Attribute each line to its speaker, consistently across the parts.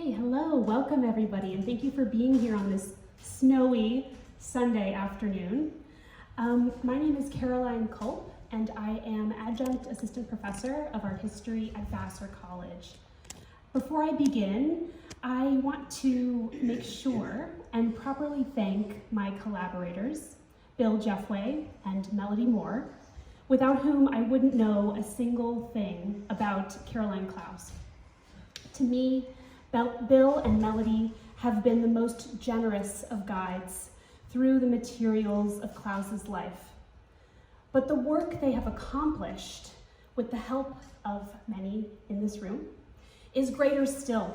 Speaker 1: Okay, hello, welcome everybody, and thank you for being here on this snowy Sunday afternoon. My name is Caroline Culp, and I am Adjunct Assistant Professor of Art History at Vassar College. Before I begin, I want to make sure and properly thank my collaborators, Bill Jeffway and Melody Moore, without whom I wouldn't know a single thing about Caroline Clowes. To me, Bill and Melody have been the most generous of guides through the materials of Clowes' life. But the work they have accomplished, with the help of many in this room, is greater still.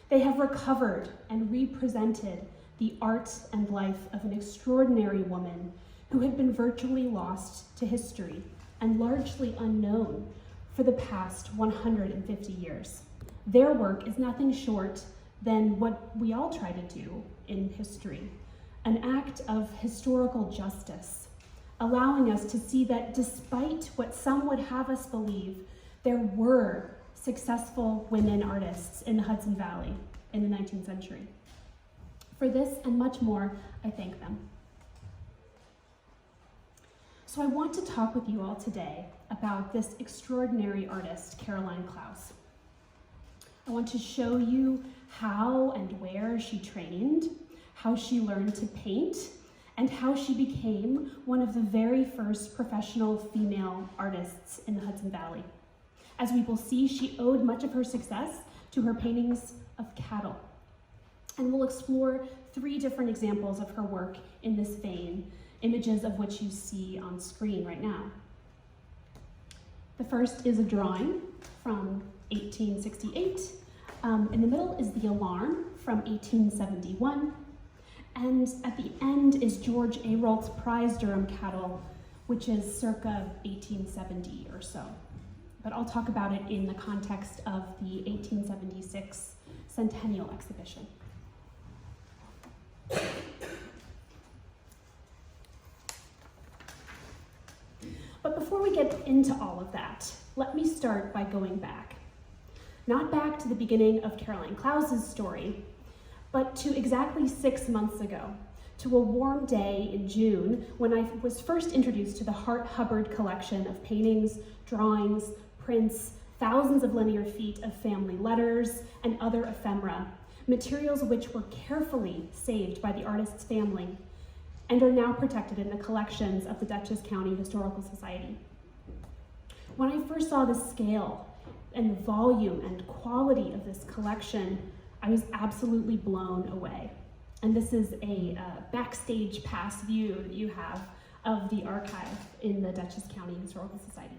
Speaker 1: They have recovered and represented the art and life of an extraordinary woman who had been virtually lost to history and largely unknown for the past 150 years. Their work is nothing short than what we all try to do in history, an act of historical justice, allowing us to see that despite what some would have us believe, there were successful women artists in the Hudson Valley in the 19th century. For this and much more, I thank them. So I want to talk with you all today about this extraordinary artist, Caroline Clowes. I want to show you how and where she trained, how she learned to paint, and how she became one of the very first professional female artists in the Hudson Valley. As we will see, she owed much of her success to her paintings of cattle. And we'll explore 3 different examples of her work in this vein, images of which you see on screen right now. The first is a drawing from 1868. In the middle is the alarm from 1871. And at the end is George Arolt's prize Durham cattle, which is circa 1870 or so. But I'll talk about it in the context of the 1876 Centennial Exhibition. But before we get into all of that, let me start by going back. Not back to the beginning of Caroline Clowes' story, but to exactly 6 months ago, to a warm day in June when I was first introduced to the Hart Hubbard collection of paintings, drawings, prints, thousands of linear feet of family letters, and other ephemera, materials which were carefully saved by the artist's family and are now protected in the collections of the Dutchess County Historical Society. When I first saw the scale and the volume and quality of this collection, I was absolutely blown away. And this is a backstage pass view that you have of the archive in the Dutchess County Historical Society.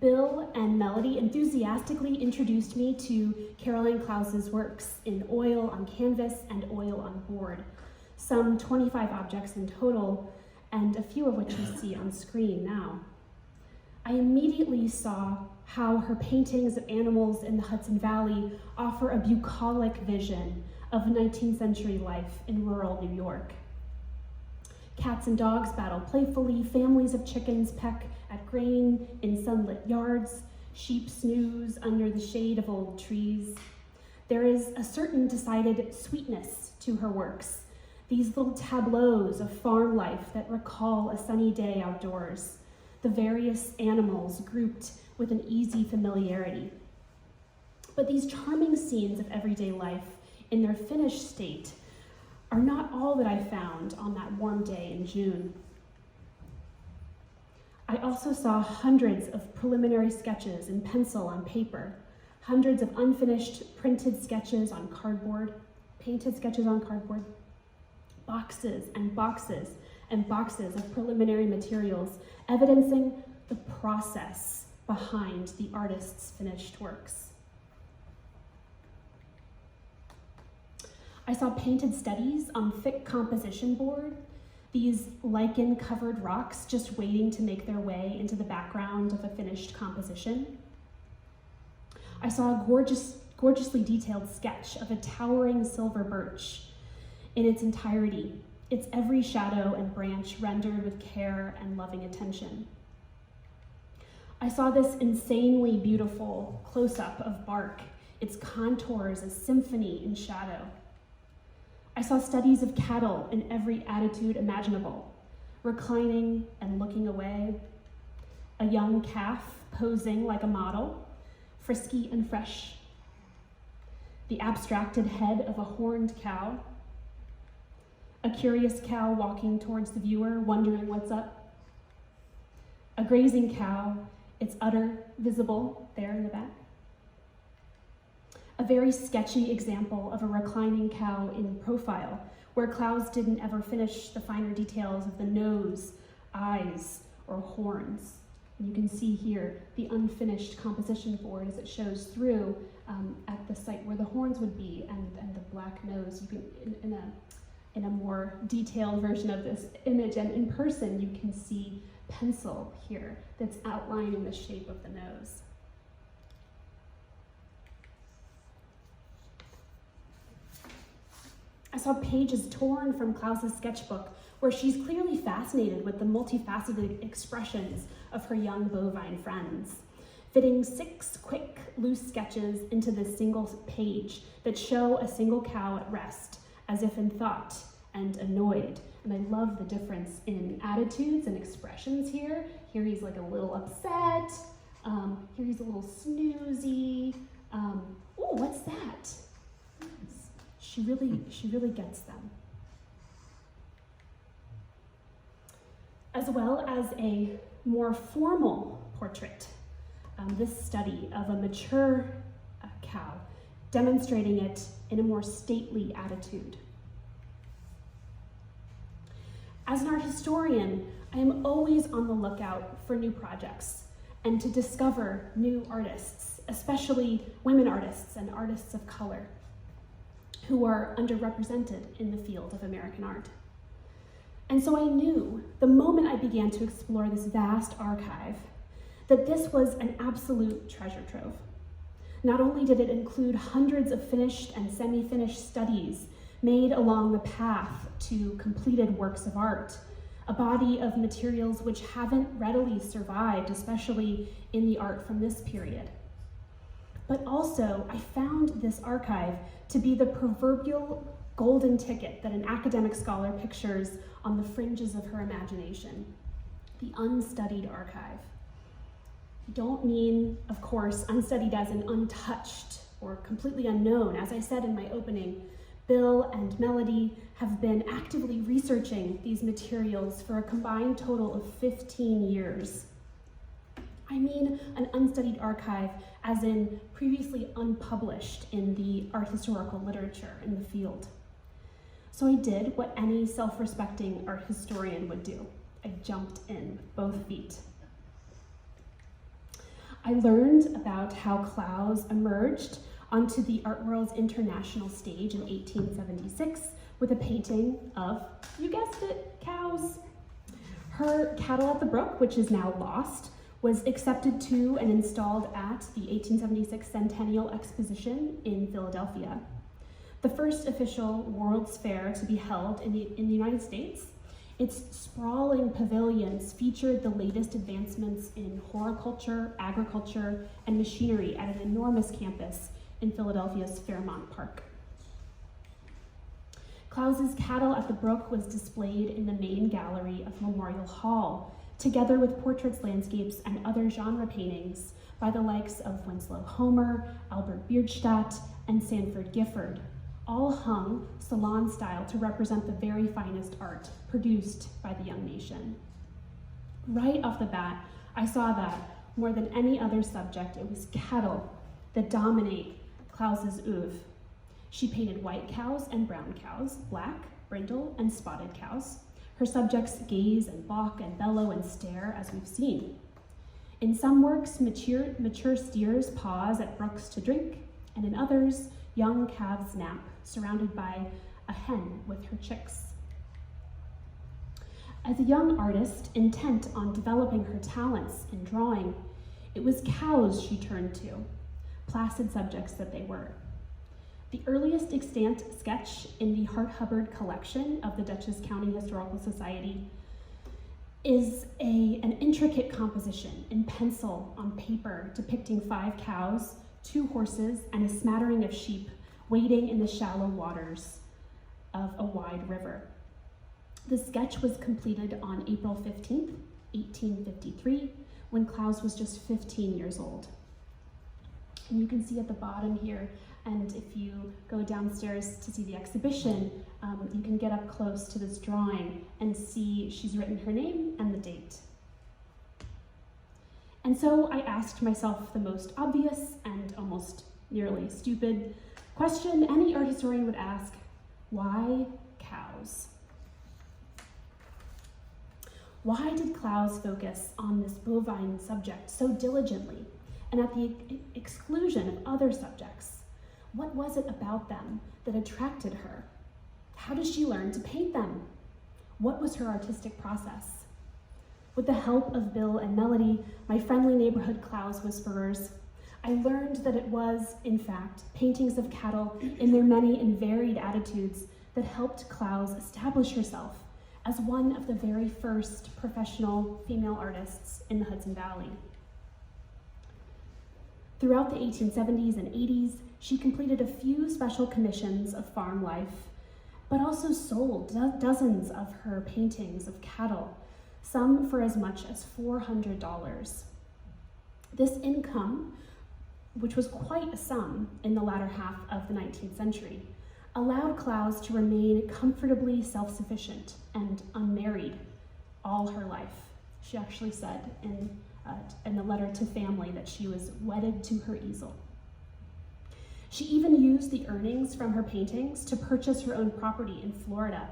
Speaker 1: Bill and Melody enthusiastically introduced me to Caroline Clowes' works in oil on canvas and oil on board, some 25 objects in total, and a few of which you see on screen now. I immediately saw how her paintings of animals in the Hudson Valley offer a bucolic vision of 19th century life in rural New York. Cats and dogs battle playfully, families of chickens peck at grain in sunlit yards, sheep snooze under the shade of old trees. There is a certain decided sweetness to her works, these little tableaus of farm life that recall a sunny day outdoors, the various animals grouped with an easy familiarity. But these charming scenes of everyday life in their finished state are not all that I found on that warm day in June. I also saw hundreds of preliminary sketches in pencil on paper, hundreds of unfinished printed sketches on cardboard, painted sketches on cardboard, boxes and boxes and boxes of preliminary materials evidencing the process behind the artist's finished works. I saw painted studies on thick composition board, these lichen-covered rocks just waiting to make their way into the background of a finished composition. I saw a gorgeously detailed sketch of a towering silver birch in its entirety, its every shadow and branch rendered with care and loving attention. I saw this insanely beautiful close-up of bark, its contours a symphony in shadow. I saw studies of cattle in every attitude imaginable, reclining and looking away, a young calf posing like a model, frisky and fresh, the abstracted head of a horned cow, a curious cow walking towards the viewer, wondering what's up, a grazing cow, its udder visible there in the back, a very sketchy example of a reclining cow in profile, where Clowes didn't ever finish the finer details of the nose, eyes, or horns. You can see here the unfinished composition board as it shows through at the site where the horns would be and the black nose. You can, in a more detailed version of this image, and in person, you can see pencil here that's outlining the shape of the nose. I saw pages torn from Clowes' sketchbook where she's clearly fascinated with the multifaceted expressions of her young bovine friends, fitting 6 quick, loose sketches into this single page that show a single cow at rest, as if in thought and annoyed. And I love the difference in attitudes and expressions here. Here he's like a little upset. Here he's a little snoozy. Oh, what's that? She really gets them. As well as a more formal portrait, this study of a mature cow, demonstrating it in a more stately attitude. As an art historian, I am always on the lookout for new projects and to discover new artists, especially women artists and artists of color, who are underrepresented in the field of American art. And so I knew, the moment I began to explore this vast archive, that this was an absolute treasure trove. Not only did it include hundreds of finished and semi-finished studies made along the path to completed works of art, a body of materials which haven't readily survived, especially in the art from this period. But also, I found this archive to be the proverbial golden ticket that an academic scholar pictures on the fringes of her imagination, the unstudied archive. I don't mean, of course, unstudied as in untouched or completely unknown. As I said in my opening, Bill and Melody have been actively researching these materials for a combined total of 15 years. I mean an unstudied archive as in previously unpublished in the art historical literature in the field. So I did what any self-respecting art historian would do. I jumped in with both feet. I learned about how Clowes emerged onto the art world's international stage in 1876 with a painting of, you guessed it, cows. Her Cattle at the Brook, which is now lost, was accepted to and installed at the 1876 Centennial Exposition in Philadelphia, the first official World's Fair to be held in the United States. Its sprawling pavilions featured the latest advancements in horticulture, agriculture, and machinery at an enormous campus in Philadelphia's Fairmount Park. Clowes' Cattle at the Brook was displayed in the main gallery of Memorial Hall, together with portraits, landscapes, and other genre paintings by the likes of Winslow Homer, Albert Bierstadt, and Sanford Gifford, all hung salon style to represent the very finest art produced by the young nation. Right off the bat, I saw that more than any other subject, it was cattle that dominate Clowes' oeuvre. She painted white cows and brown cows, black, brindle, and spotted cows. Her subjects gaze and balk and bellow and stare, as we've seen. In some works, mature steers pause at brooks to drink, and in others, young calves nap, surrounded by a hen with her chicks. As a young artist intent on developing her talents in drawing, it was cows she turned to, placid subjects that they were. The earliest extant sketch in the Hart-Hubbard collection of the Dutchess County Historical Society is an intricate composition in pencil on paper depicting 5 cows, 2 horses, and a smattering of sheep wading in the shallow waters of a wide river. The sketch was completed on April 15th, 1853, when Clowes was just 15 years old. And you can see at the bottom here, and if you go downstairs to see the exhibition, you can get up close to this drawing and see she's written her name and the date. And so I asked myself the most obvious and almost nearly stupid question any art historian would ask: why cows? Why did Clowes focus on this bovine subject so diligently and at the exclusion of other subjects? What was it about them that attracted her? How did she learn to paint them? What was her artistic process? With the help of Bill and Melody, my friendly neighborhood Clowes whisperers, I learned that it was, in fact, paintings of cattle in their many and varied attitudes that helped Clowes establish herself as one of the very first professional female artists in the Hudson Valley. Throughout the 1870s and 80s, she completed a few special commissions of farm life, but also sold dozens of her paintings of cattle, some for as much as $400. This income, which was quite a sum in the latter half of the 19th century, allowed Clowes to remain comfortably self-sufficient and unmarried all her life. She actually said in the letter to family that she was wedded to her easel. She even used the earnings from her paintings to purchase her own property in Florida,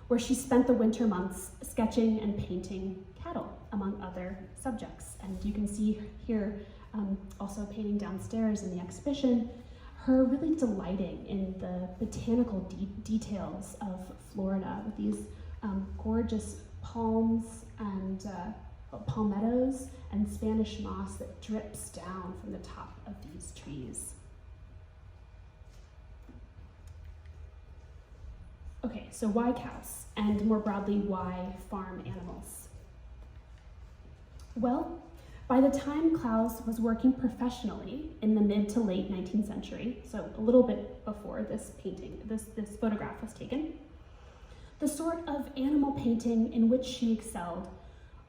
Speaker 1: where she spent the winter months sketching and painting cattle, among other subjects. And you can see here, also painting downstairs in the exhibition, her really delighting in the botanical details of Florida with these gorgeous palms and palmettos and Spanish moss that drips down from the top of these trees. Okay, so why cows? And more broadly, why farm animals? Well, by the time Clowes was working professionally in the mid to late 19th century, so a little bit before this photograph was taken, the sort of animal painting in which she excelled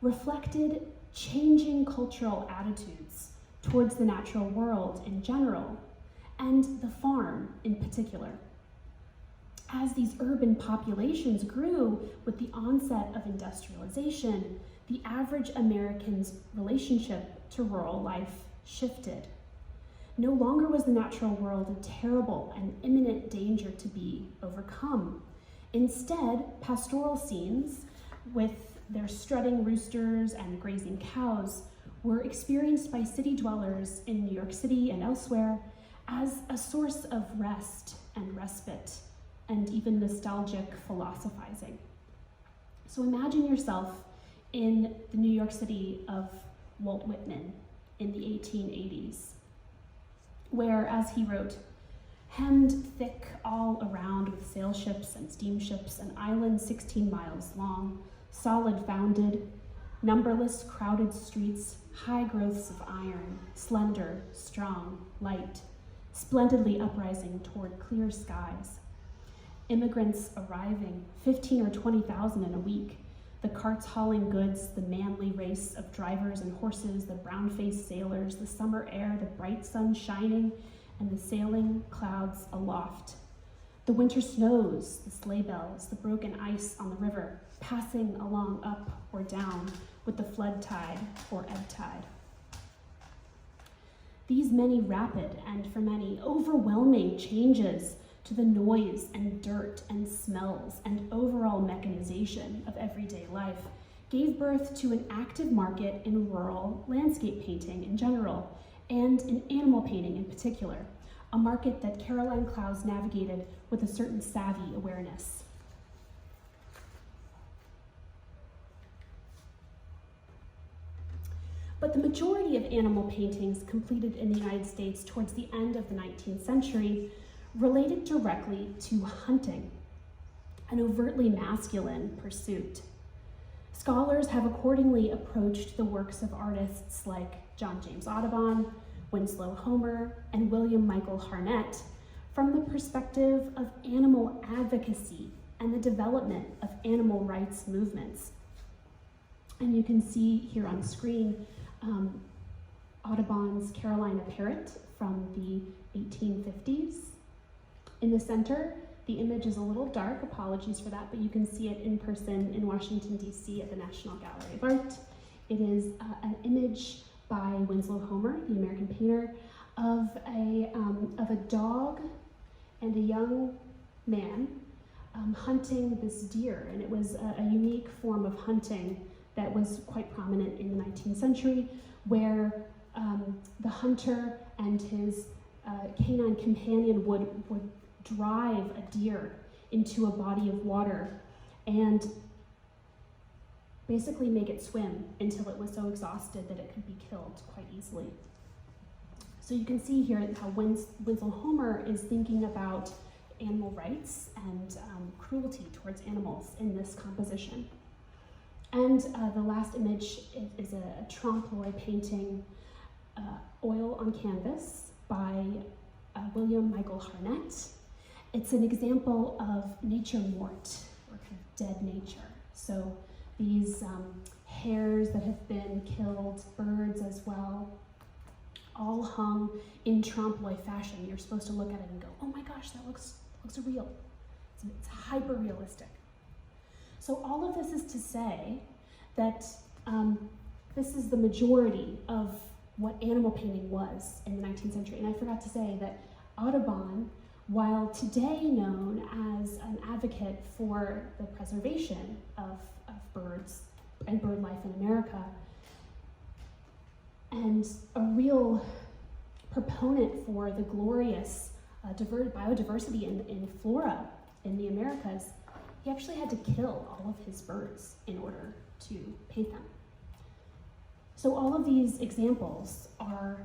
Speaker 1: reflected changing cultural attitudes towards the natural world in general, and the farm in particular. As these urban populations grew with the onset of industrialization, the average American's relationship to rural life shifted. No longer was the natural world a terrible and imminent danger to be overcome. Instead, pastoral scenes with their strutting roosters and grazing cows were experienced by city dwellers in New York City and elsewhere as a source of rest and respite, and even nostalgic philosophizing. So imagine yourself in the New York City of Walt Whitman in the 1880s, where, as he wrote, hemmed thick all around with sail ships and steamships, an island 16 miles long, solid founded, numberless crowded streets, high growths of iron, slender, strong, light, splendidly uprising toward clear skies. Immigrants arriving, 15 or 20,000 in a week, the carts hauling goods, the manly race of drivers and horses, the brown-faced sailors, the summer air, the bright sun shining, and the sailing clouds aloft. The winter snows, the sleigh bells, the broken ice on the river, passing along up or down with the flood tide or ebb tide. These many rapid and, for many, overwhelming changes to the noise and dirt and smells and overall mechanization of everyday life gave birth to an active market in rural landscape painting in general, and in animal painting in particular, a market that Caroline Clowes navigated with a certain savvy awareness. But the majority of animal paintings completed in the United States towards the end of the 19th century related directly to hunting, an overtly masculine pursuit. Scholars have accordingly approached the works of artists like John James Audubon, Winslow Homer, and William Michael Harnett from the perspective of animal advocacy and the development of animal rights movements. And you can see here on screen Audubon's Caroline Parrot from the 1850s. In the center, the image is a little dark, apologies for that, but you can see it in person in Washington, D.C. at the National Gallery of Art. It is an image by Winslow Homer, the American painter, of a dog and a young man hunting this deer, and it was a unique form of hunting that was quite prominent in the 19th century, where the hunter and his canine companion would drive a deer into a body of water and basically make it swim until it was so exhausted that it could be killed quite easily. So you can see here how Winslow Homer is thinking about animal rights and cruelty towards animals in this composition. And the last image is a trompe-l'oeil painting, oil on canvas by William Michael Harnett. It's an example of nature mort, or kind of dead nature. So these hares that have been killed, birds as well, all hung in trompe-l'oeil fashion. You're supposed to look at it and go, oh my gosh, that looks real. It's hyper-realistic. So all of this is to say that this is the majority of what animal painting was in the 19th century. And I forgot to say that Audubon, while today known as an advocate for the preservation of birds and bird life in America, and a real proponent for the glorious biodiversity in flora in the Americas, he actually had to kill all of his birds in order to paint them. So all of these examples are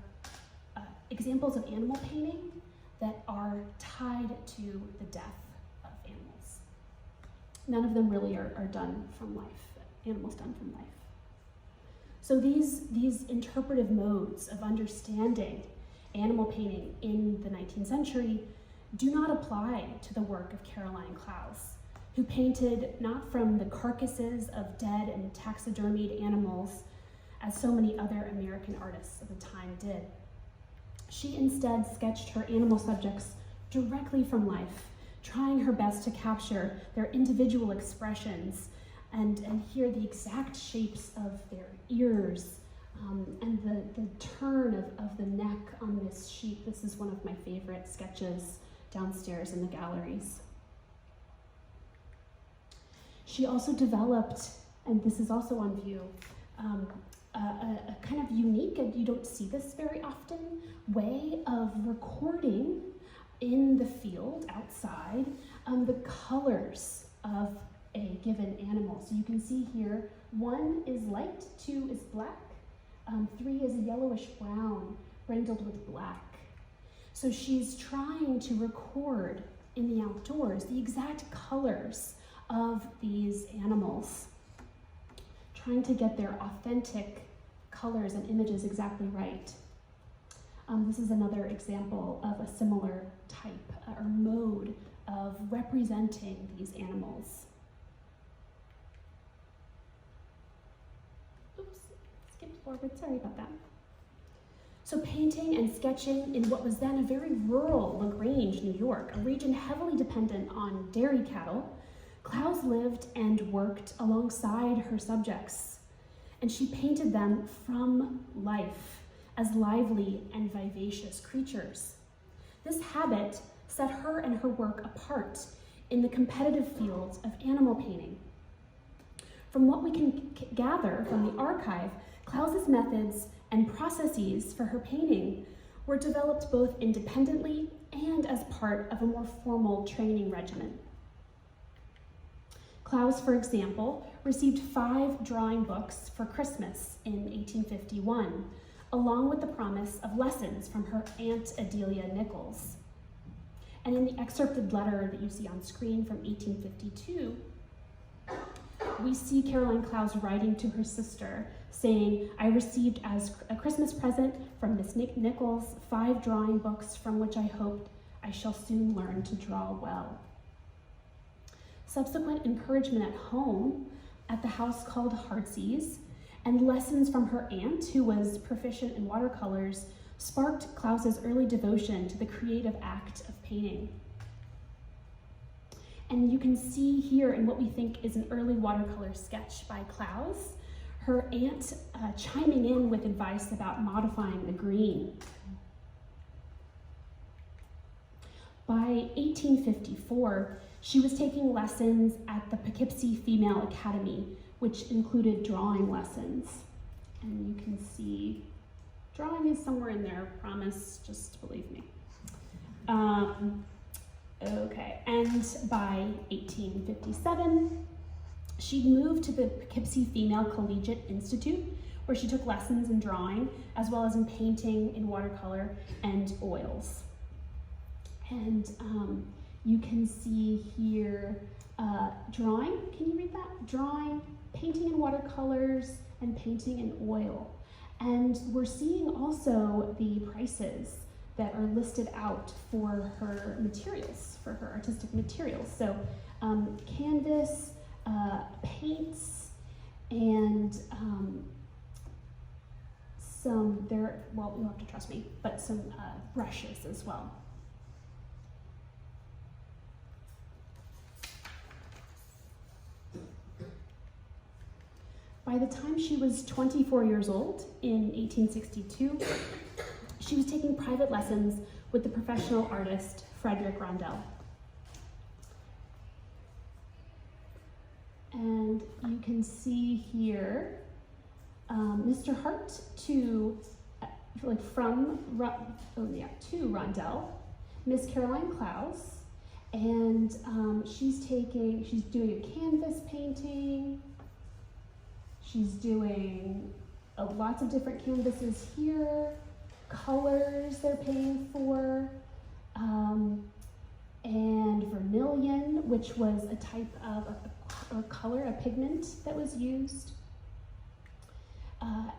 Speaker 1: examples of animal painting that are tied to the death of animals. None of them really are done from life, animals done from life. So these interpretive modes of understanding animal painting in the 19th century do not apply to the work of Caroline Clowes, who painted not from the carcasses of dead and taxidermied animals, as so many other American artists of the time did. She instead sketched her animal subjects directly from life, trying her best to capture their individual expressions and hear the exact shapes of their ears and the turn of the neck on this sheep. This is one of my favorite sketches downstairs in the galleries. She also developed, and this is also on view, a kind of unique, and you don't see this very often, way of recording in the field outside the colors of a given animal. So you can see here, 1 is light, 2 is black, 3 is yellowish brown, brindled with black. So she's trying to record in the outdoors the exact colors of these animals, trying to get their authentic colors and images exactly right. This is another example of a similar type or mode of representing these animals. Oops, skipped forward, sorry about that. So painting and sketching in what was then a very rural LaGrange, New York, a region heavily dependent on dairy cattle, Clowes lived and worked alongside her subjects, and she painted them from life as lively and vivacious creatures. This habit set her and her work apart in the competitive field of animal painting. From what we can gather from the archive, Clowes' methods and processes for her painting were developed both independently and as part of a more formal training regimen. Clowes, for example, received 5 drawing books for Christmas in 1851, along with the promise of lessons from her Aunt Adelia Nichols. And in the excerpted letter that you see on screen from 1852, we see Caroline Clowes writing to her sister, saying, "I received as a Christmas present from Miss Nichols 5 drawing books from which I hoped I shall soon learn to draw well." Subsequent encouragement at home, at the house called Heartsease, and lessons from her aunt, who was proficient in watercolors, sparked Clowes' early devotion to the creative act of painting. And you can see here in what we think is an early watercolor sketch by Clowes, her aunt chiming in with advice about modifying the green. By 1854, she was taking lessons at the Poughkeepsie Female Academy, which included drawing lessons. And you can see, drawing is somewhere in there, promise, just believe me. Okay, and by 1857, she moved to the Poughkeepsie Female Collegiate Institute, where she took lessons in drawing, as well as in painting in watercolor and oils. And you can see here drawing, can you read that? Drawing, painting in watercolors, and painting in oil. And we're seeing also the prices that are listed out for her materials, for her artistic materials. So canvas, paints, and some, well, you'll have to trust me, but some brushes as well. By the time she was 24 years old in 1862, she was taking private lessons with the professional artist Frederick Rondell. And you can see here Mr. Hart to Rondell, Miss Caroline Clowes, and she's doing a canvas painting. She's doing lots of different canvases here, colors they're paying for, and vermilion, which was a type of a color, a pigment that was used.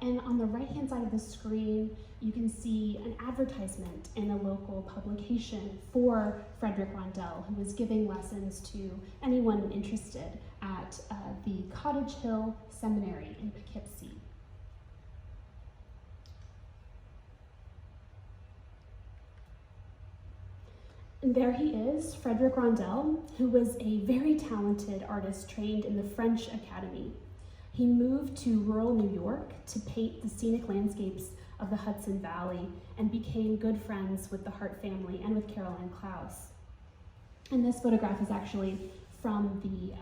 Speaker 1: And on the right-hand side of the screen, you can see an advertisement in a local publication for Frederick Rondell, who was giving lessons to anyone interested at the Cottage Hill Seminary in Poughkeepsie. And there he is, Frederick Rondell, who was a very talented artist trained in the French Academy. He moved to rural New York to paint the scenic landscapes of the Hudson Valley and became good friends with the Hart family and with Caroline Clowes. And this photograph is actually from the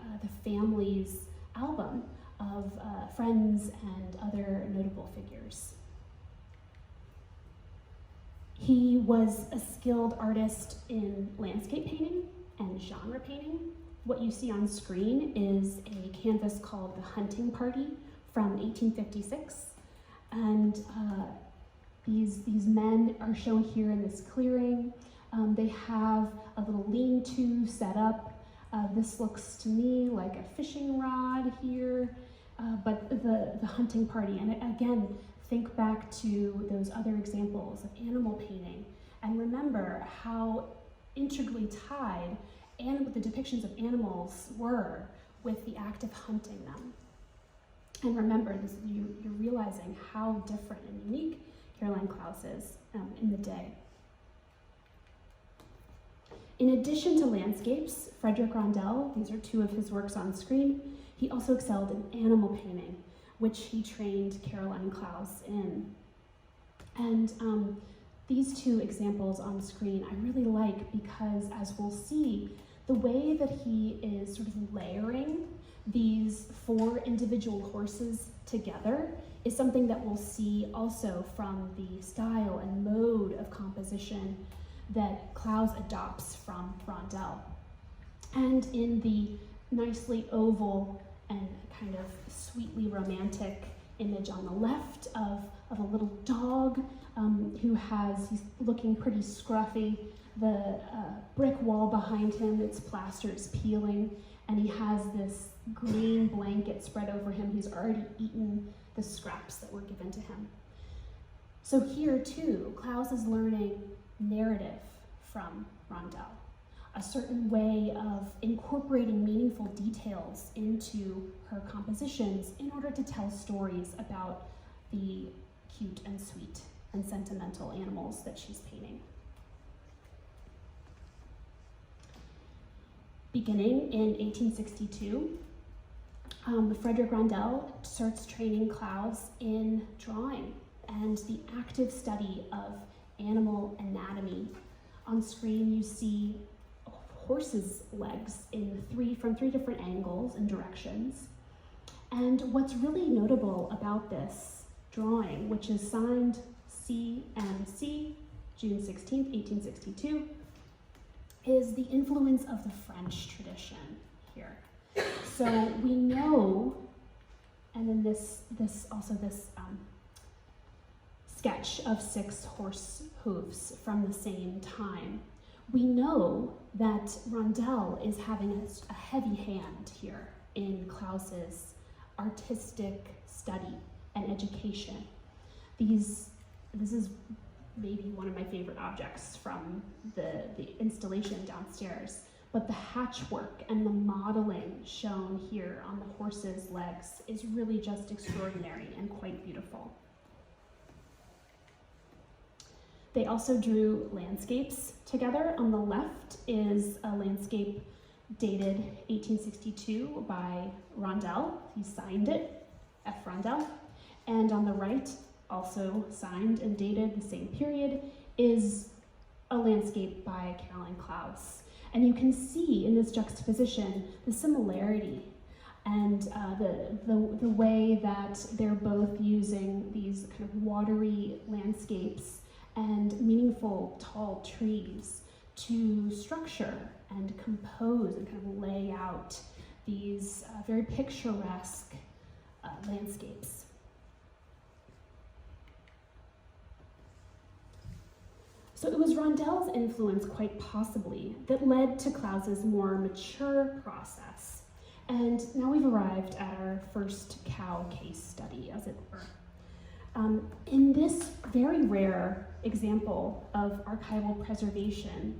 Speaker 1: family's album of friends and other notable figures. He was a skilled artist in landscape painting and genre painting. What you see on screen is a canvas called The Hunting Party from 1856. And these men are shown here in this clearing. They have a little lean-to set up. This looks to me like a fishing rod here, but the hunting party. And again, think back to those other examples of animal painting and remember how integrally tied the depictions of animals were with the act of hunting them. And remember, you're realizing how different and unique Caroline Clowes is in the day. In addition to landscapes, Frederick Rondell, these are 2 of his works on screen, he also excelled in animal painting, which he trained Caroline Clowes in. And these 2 examples on screen I really like because, as we'll see, the way that he is sort of layering these 4 individual horses together is something that we'll see also from the style and mode of composition that Clowes adopts from Rondell. And in the nicely oval and kind of sweetly romantic image on the left of a little dog he's looking pretty scruffy. the brick wall behind him, its plaster is peeling, and he has this green blanket spread over him. He's already eaten the scraps that were given to him. So here too, Clowes is learning narrative from Rondel, a certain way of incorporating meaningful details into her compositions in order to tell stories about the cute and sweet and sentimental animals that she's painting. Beginning in 1862, Frederick Rondel starts training Clowes in drawing and the active study of animal anatomy. On screen, you see horses' legs from three different angles and directions. And what's really notable about this drawing, which is signed CMC, June 16th, 1862, is the influence of the French tradition here. So we know, and then this sketch of 6 horse hooves from the same time. We know that Rondel is having a heavy hand here in Clowes's artistic study and education. This is maybe one of my favorite objects from the installation downstairs, but the hatchwork and the modeling shown here on the horse's legs is really just extraordinary and quite beautiful. They also drew landscapes together. On the left is a landscape dated 1862 by Rondel. He signed it, F. Rondel. And on the right, also signed and dated the same period, is a landscape by Caroline Clowes. And you can see in this juxtaposition the similarity and the way that they're both using these kind of watery landscapes and meaningful tall trees to structure and compose and kind of lay out these very picturesque landscapes. So it was Rondel's influence, quite possibly, that led to Clowes's more mature process. And now we've arrived at our first cow case study, as it were. In this very rare example of archival preservation,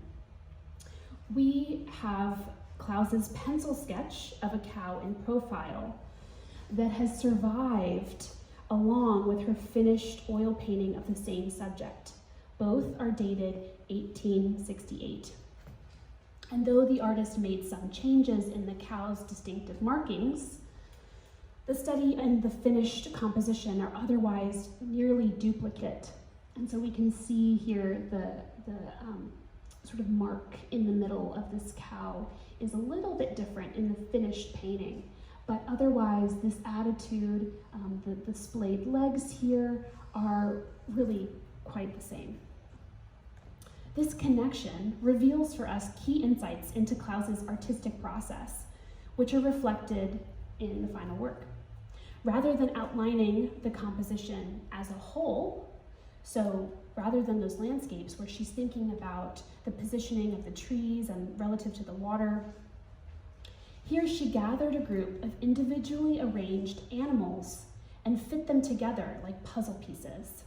Speaker 1: we have Clowes's pencil sketch of a cow in profile that has survived along with her finished oil painting of the same subject. Both are dated 1868. And though the artist made some changes in the cow's distinctive markings, the study and the finished composition are otherwise nearly duplicate. And so we can see here the sort of mark in the middle of this cow is a little bit different in the finished painting. But otherwise, this attitude, the splayed legs here are really quite the same. This connection reveals for us key insights into Clowes's artistic process, which are reflected in the final work. Rather than outlining the composition as a whole, so rather than those landscapes where she's thinking about the positioning of the trees and relative to the water, here she gathered a group of individually arranged animals and fit them together like puzzle pieces.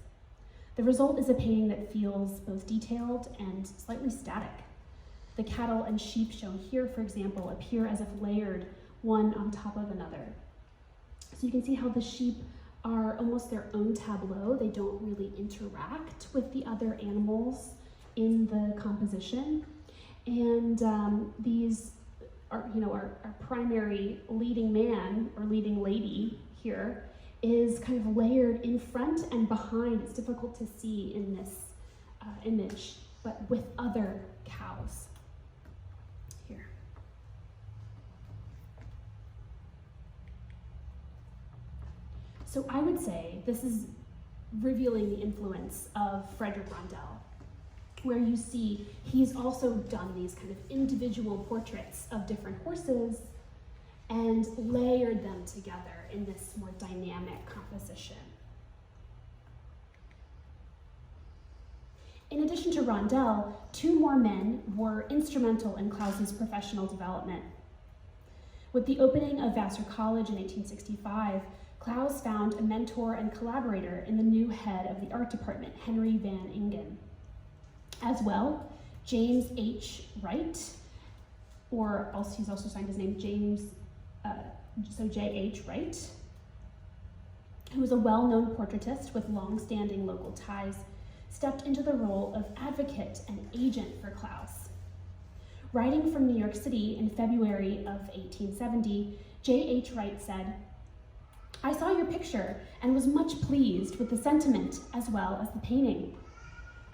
Speaker 1: The result is a painting that feels both detailed and slightly static. The cattle and sheep shown here, for example, appear as if layered one on top of another. So you can see how the sheep are almost their own tableau. They don't really interact with the other animals in the composition. And these are, our primary leading man or leading lady here is kind of layered in front and behind. It's difficult to see in this image, but with other cows here. So I would say this is revealing the influence of Frederick Rondel, where you see he's also done these kind of individual portraits of different horses and layered them together in this more dynamic composition. In addition to Rondell, 2 more men were instrumental in Clowes' professional development. With the opening of Vassar College in 1865, Clowes found a mentor and collaborator in the new head of the art department, Henry Van Ingen. As well, James H. Wright, or he's also signed his name J.H. Wright, who was a well-known portraitist with long-standing local ties, stepped into the role of advocate and agent for Clowes. Writing from New York City in February of 1870, J.H. Wright said, "I saw your picture and was much pleased with the sentiment as well as the painting.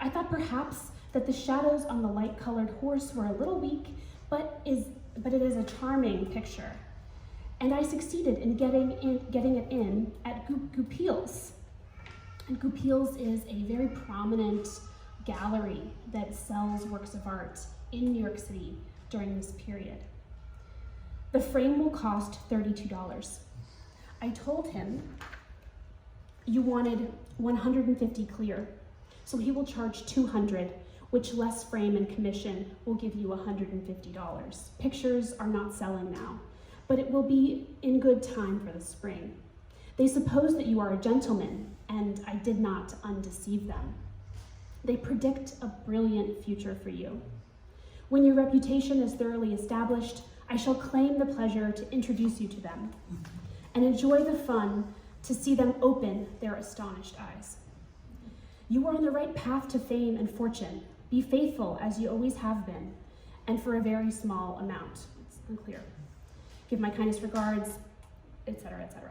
Speaker 1: I thought perhaps that the shadows on the light-colored horse were a little weak, but it is a charming picture. And I succeeded in getting it in at Goupil's. And Goupil's is a very prominent gallery that sells works of art in New York City during this period. The frame will cost $32. I told him you wanted 150 clear, so he will charge 200, which less frame and commission will give you $150. Pictures are not selling now, but it will be in good time for the spring. They suppose that you are a gentleman, and I did not undeceive them. They predict a brilliant future for you. When your reputation is thoroughly established, I shall claim the pleasure to introduce you to them and enjoy the fun to see them open their astonished eyes. You are on the right path to fame and fortune. Be faithful as you always have been, and for a very small amount." It's unclear. "Give my kindest regards," etc., etc.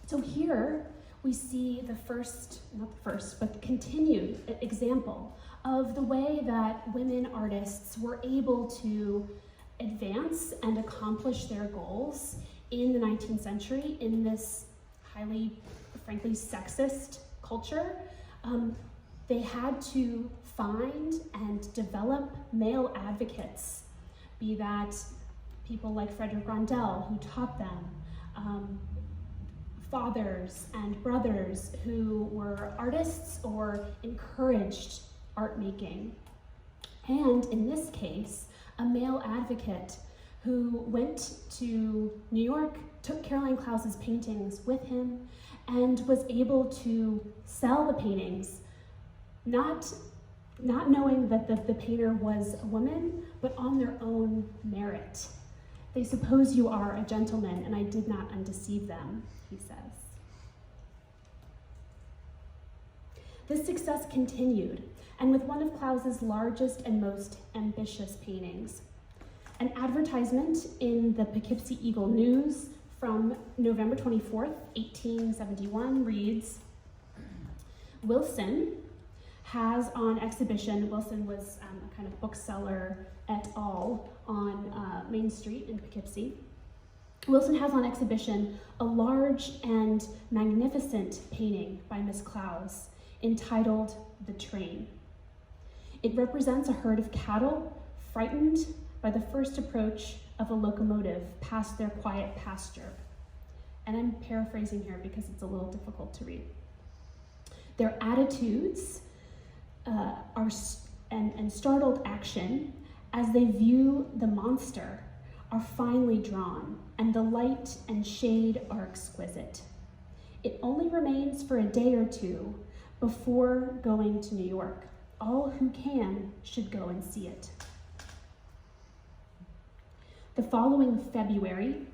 Speaker 1: So here we see the continued example of the way that women artists were able to advance and accomplish their goals in the 19th century in this highly, frankly, sexist culture. They had to find and develop male advocates, be that people like Frederick Rondell, who taught them, fathers and brothers who were artists or encouraged art making. And in this case, a male advocate who went to New York, took Caroline Clowes' paintings with him, and was able to sell the paintings, not knowing that the painter was a woman, but on their own merit. "They suppose you are a gentleman, and I did not undeceive them," he says. This success continued, and with one of Clowes' largest and most ambitious paintings. An advertisement in the Poughkeepsie Eagle News from November 24th, 1871 reads, "Wilson has on exhibition," Wilson was a kind of bookseller et al. On Main Street in Poughkeepsie. "Wilson has on exhibition a large and magnificent painting by Miss Clowes entitled The Train. It represents a herd of cattle frightened by the first approach of a locomotive past their quiet pasture." And I'm paraphrasing here because it's a little difficult to read. "Their attitudes and startled action as they view the monster are finely drawn, and the light and shade are exquisite. It only remains for a day or two before going to New York. All who can should go and see it." The following February,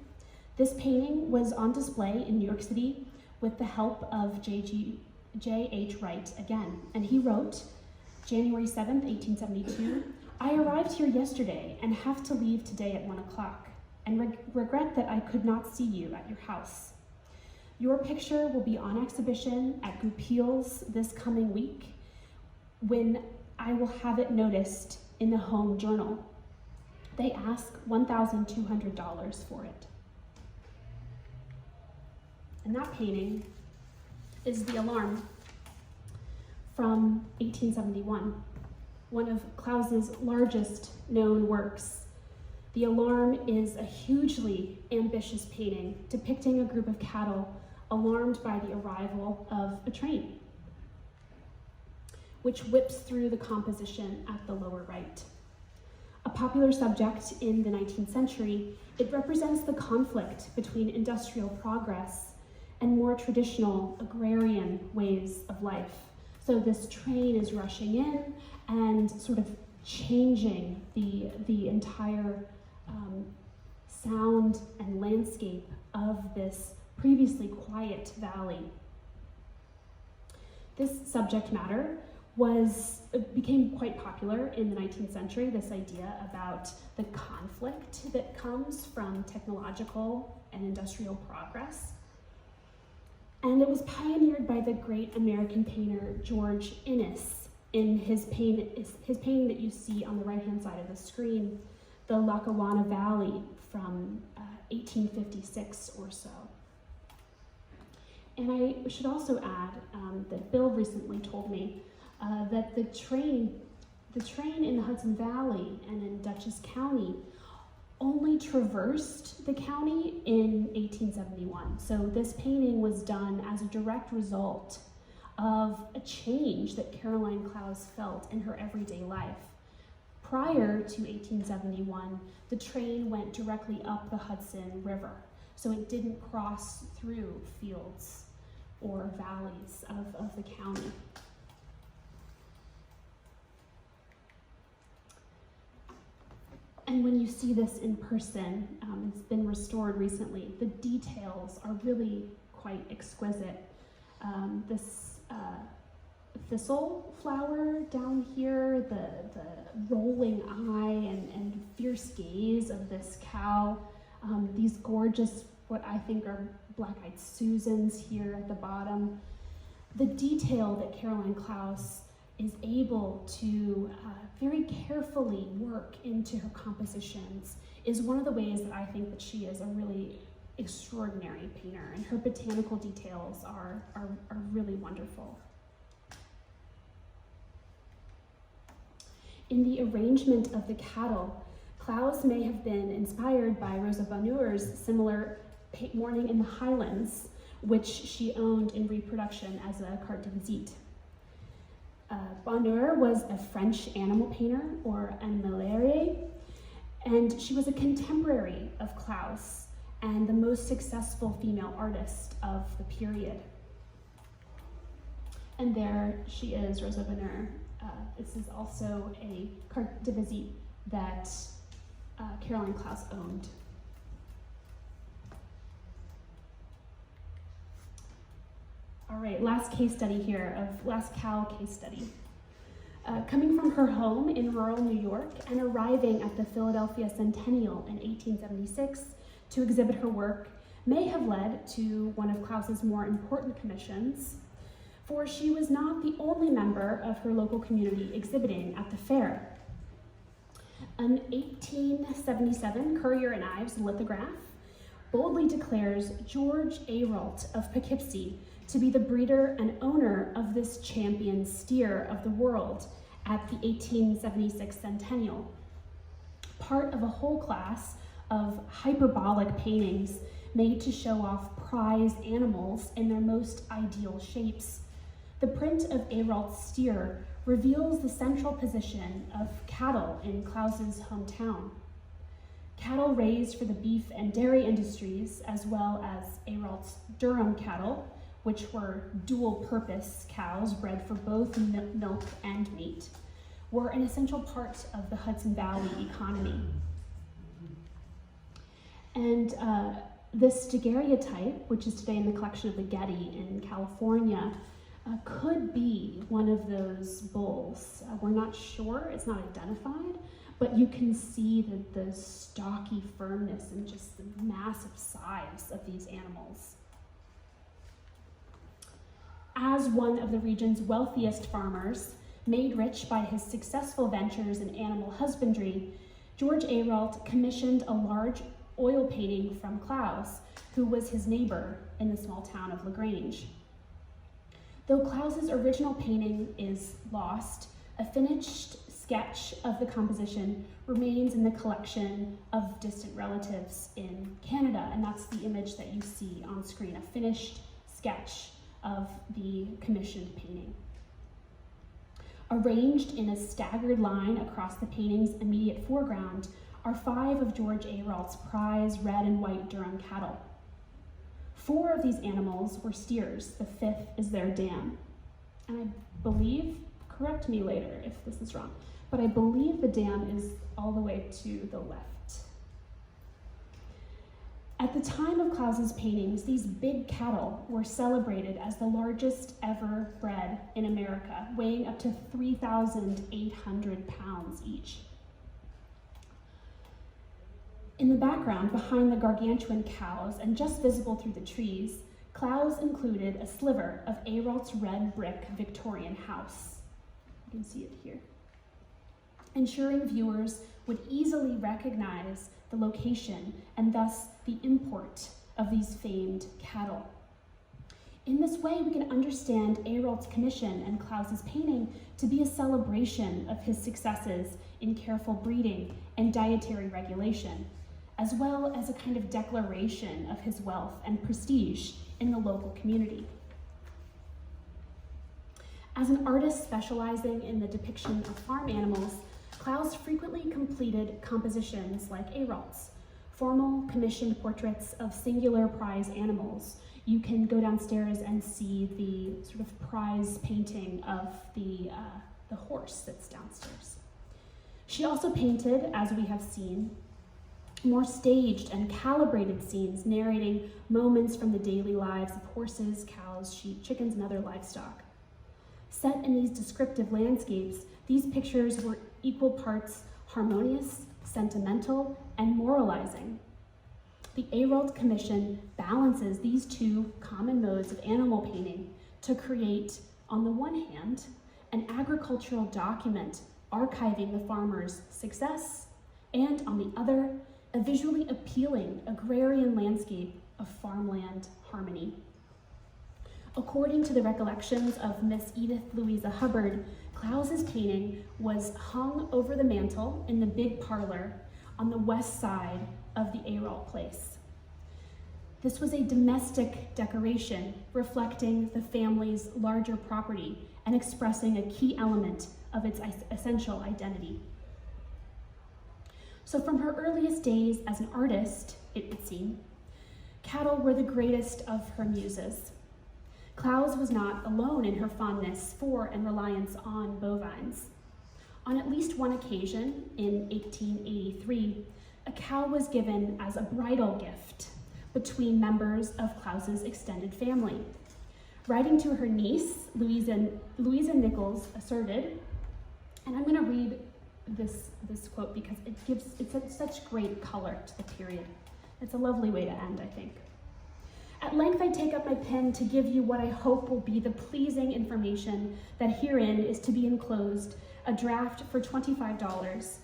Speaker 1: this painting was on display in New York City with the help of J.H. Wright again, and he wrote, January 7th, 1872, "I arrived here yesterday and have to leave today at 1 o'clock, and regret that I could not see you at your house. Your picture will be on exhibition at Goupil's this coming week, when I will have it noticed in the home journal. They ask $1,200 for it." And that painting is The Alarm from 1871, one of Clowes' largest known works. The Alarm is a hugely ambitious painting depicting a group of cattle alarmed by the arrival of a train. which whips through the composition at the lower right. A popular subject in the 19th century, it represents the conflict between industrial progress and more traditional agrarian ways of life. So this train is rushing in and sort of changing the entire sound and landscape of this previously quiet valley. This subject matter became quite popular in the 19th century, this idea about the conflict that comes from technological and industrial progress. And it was pioneered by the great American painter George Inness in his painting that you see on the right-hand side of the screen, the Lackawanna Valley from 1856 or so. And I should also add that Bill recently told me that the train in the Hudson Valley and in Dutchess County only traversed the county in 1871. So this painting was done as a direct result of a change that Caroline Clowes felt in her everyday life. Prior to 1871, the train went directly up the Hudson River, so it didn't cross through fields or valleys of the county. And when you see this in person, it's been restored recently, the details are really quite exquisite. This thistle flower down here, the rolling eye and fierce gaze of this cow, these gorgeous, what I think are black-eyed Susans here at the bottom. The detail that Caroline Clowes is able to very carefully work into her compositions is one of the ways that I think that she is a really extraordinary painter, and her botanical details are really wonderful. In the arrangement of the cattle, Clowes may have been inspired by Rosa Bonheur's similar Morning in the Highlands, which she owned in reproduction as a carte de visite. Bonheur was a French animal painter, or animalier, and she was a contemporary of Clowes and the most successful female artist of the period. And there she is, Rosa Bonheur. This is also a carte de visite that Caroline Clowes owned. All right, last case study here, last cow case study. Coming from her home in rural New York and arriving at the Philadelphia Centennial in 1876 to exhibit her work may have led to one of Clowes's more important commissions, for she was not the only member of her local community exhibiting at the fair. An 1877 Currier and Ives lithograph boldly declares George Ayrault of Poughkeepsie to be the breeder and owner of this champion steer of the world at the 1876 Centennial. Part of a whole class of hyperbolic paintings made to show off prize animals in their most ideal shapes. The print of Ayrault's steer reveals the central position of cattle in Clowes's hometown. Cattle raised for the beef and dairy industries, as well as Ayrault's Durham cattle, which were dual-purpose cows bred for both milk and meat, were an essential part of the Hudson Valley economy. And this daguerreotype, which is today in the collection of the Getty in California, could be one of those bulls. We're not sure, it's not identified, but you can see the stocky firmness and just the massive size of these animals. As one of the region's wealthiest farmers, made rich by his successful ventures in animal husbandry, George Ayrault commissioned a large oil painting from Clowes, who was his neighbor in the small town of LaGrange. Though Clowes's original painting is lost, a finished sketch of the composition remains in the collection of distant relatives in Canada, and that's the image that you see on screen, a finished sketch of the commissioned painting. Arranged in a staggered line across the painting's immediate foreground are 5 of George Ayrault's prize red and white Durham cattle. 4 of these animals were steers. The 5th is their dam. And I believe, correct me later if this is wrong, but I believe the dam is all the way to the left. At the time of Clowes' paintings, these big cattle were celebrated as the largest ever bred in America, weighing up to 3,800 pounds each. In the background, behind the gargantuan cows and just visible through the trees, Clowes included a sliver of Ayrault's red brick Victorian house. You can see it here. Ensuring viewers would easily recognize the location and thus the import of these famed cattle. In this way, we can understand Ayrault's commission and Clowes' painting to be a celebration of his successes in careful breeding and dietary regulation, as well as a kind of declaration of his wealth and prestige in the local community. As an artist specializing in the depiction of farm animals, Clowes frequently completed compositions like Ayrault's, formal commissioned portraits of singular prize animals. You can go downstairs and see the sort of prize painting of the horse that's downstairs. She also painted, as we have seen, more staged and calibrated scenes narrating moments from the daily lives of horses, cows, sheep, chickens, and other livestock. Set in these descriptive landscapes, these pictures were equal parts harmonious, sentimental, and moralizing. The Ayrault Commission balances these 2 common modes of animal painting to create, on the one hand, an agricultural document archiving the farmer's success, and on the other, a visually appealing agrarian landscape of farmland harmony. According to the recollections of Miss Edith Louisa Hubbard, Clowes' painting was hung over the mantel in the big parlor on the west side of the Ayrault place. This was a domestic decoration reflecting the family's larger property and expressing a key element of its essential identity. So from her earliest days as an artist, it would seem, cattle were the greatest of her muses. Clowes was not alone in her fondness for and reliance on bovines. On at least one occasion, in 1883, a cow was given as a bridal gift between members of Clowes' extended family. Writing to her niece, Louisa Nichols asserted, and I'm going to read this quote because it's such great color to the period. It's a lovely way to end, I think. At length I take up my pen to give you what I hope will be the pleasing information that herein is to be enclosed, a draft for $25,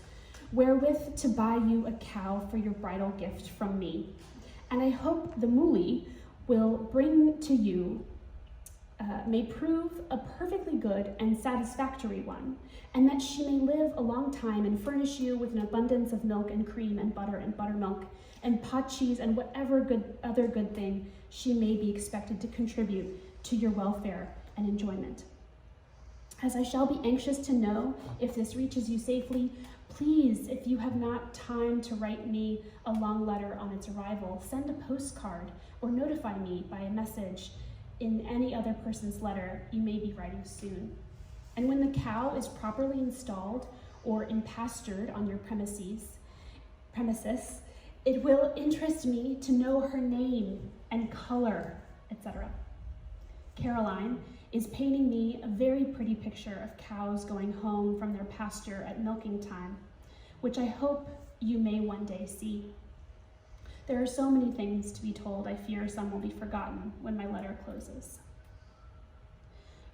Speaker 1: wherewith to buy you a cow for your bridal gift from me. And I hope the mooey will bring to you may prove a perfectly good and satisfactory one, and that she may live a long time and furnish you with an abundance of milk and cream and buttermilk and pot cheese and whatever other good thing she may be expected to contribute to your welfare and enjoyment. As I shall be anxious to know if this reaches you safely, please, if you have not time to write me a long letter on its arrival, send a postcard or notify me by a message in any other person's letter you may be writing soon. And when the cow is properly installed or empastured on your premises, it will interest me to know her name and color, etc. Caroline is painting me a very pretty picture of cows going home from their pasture at milking time, which I hope you may one day see. There are so many things to be told, I fear some will be forgotten when my letter closes.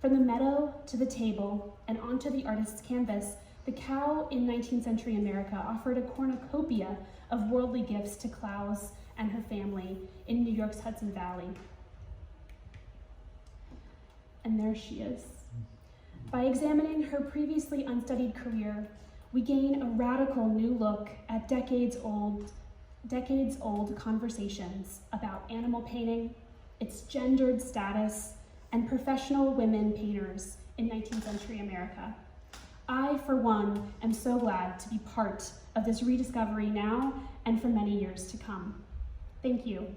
Speaker 1: From the meadow to the table and onto the artist's canvas, the cow in 19th century America offered a cornucopia of worldly gifts to Clowes and her family in New York's Hudson Valley. And there she is. By examining her previously unstudied career, we gain a radical new look at decades-old conversations about animal painting, its gendered status, and professional women painters in 19th century America. I, for one, am so glad to be part of this rediscovery now and for many years to come. Thank you.